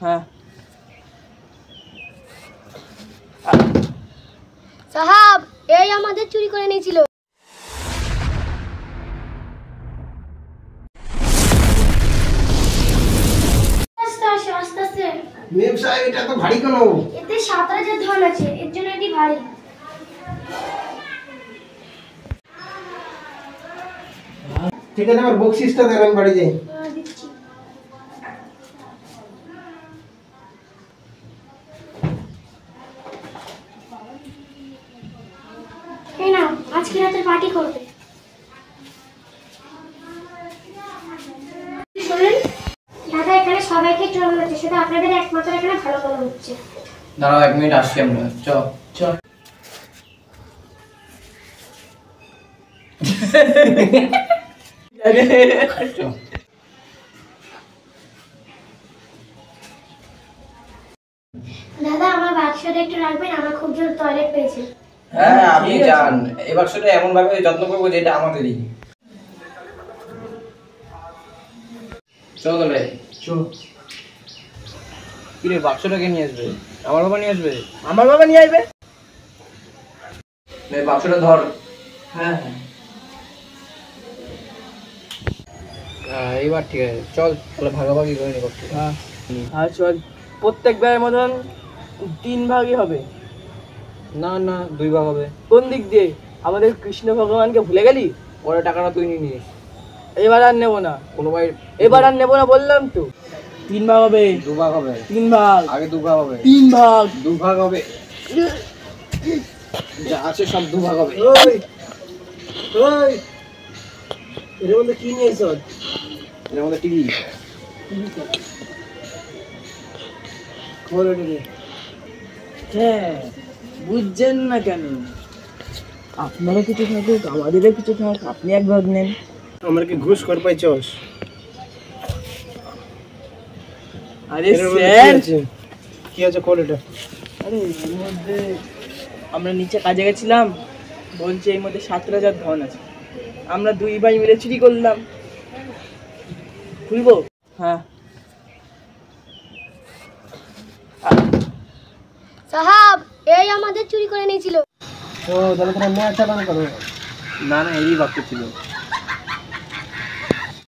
হ্যাঁ সাহাব, এই আমাদের চুরি করে নিয়েছিল। আস্তে আস্তে আস্তে আস্তে। মেম সাহেব, এটা তো ভারী কেন? এতে 7000 ধন আছে, এর জন্য এটি ভারী। ঠিক আছে, আমার বক্সিসটা দেন, আমি বাড়ি যাই। দিচ্ছি। এই নাও, আজকে রাতে পার্টি করবে। শুনুন দাদা, এখানে সবাইকে চলে যাচ্ছে, শুধু আপনাদের একমাত্র এখানে ভালো মনে হচ্ছে। দাঁড়াও 1 মিনিট, আসছি আমরা। চ চ দাদা, আমার বাক্সটা একটু রাখবেন, আমার খুব জোর টয়লেট পেয়েছে। হ্যাঁ আপনি যান, এই বাক্সটা এমন ভাবে যত্ন করবো যে এটা আমাদেরই। চল তাহলে। কি রে, বাক্সটা কে নিয়ে আসবে? আমার বাবা নিয়ে আসবে। আমার বাবা নিয়ে আসবে। নে বাক্সটা ধর। হ্যাঁ এইবার ঠিক আছে, চল তাহলে ভাগাভাগি করে নি করতে। হ্যাঁ আর চল, প্রত্যেক বারের মতন 3 ভাগই হবে। না না, 2 ভাগ হবে। কোন দিক দিয়ে? আমাদের কৃষ্ণ ভগবানকে ভুলে গেলি? ওরা টাকাটা তুই নিয়ে নিস। এবার আর নেবো না, কোনো ভাই এবার আর নেবো না বললাম তো। 3 ভাগ হবে। 2 ভাগ হবে। 3 ভাগ। আগে 2 ভাগ হবে। 3 ভাগ। 2 ভাগ হবে। যা আছে সব 2 ভাগ হবে। ওই ওই, এর মধ্যে কি নিয়েছ? এর মধ্যে টিভি। খোল ওটা রে। হ্যাঁ, বুঝছেন না কেন? আপনারও কিছু থাকুক, আমাদেরও কিছু থাক, আপনি এক ভাগ নেন। আমরা কি ঘুষ কর পাইছস? আরে এর মধ্যে স্যার, কি আছে? কি আছে খোল এটা? আরে এর মধ্যে আমরা নিচে কাজে গেছিলাম, বলছে এর মধ্যে 7000 ধন আছে। আমরা 2 ভাই মিলে চুরি করলাম। খুলবো? হ্যাঁ। সাহাব, এই আমাদের চুরি করে নিয়েছিল। ও তাহলে তোমরা ম্যাচ চালানো করো। না না, এই বাক্স ছিল।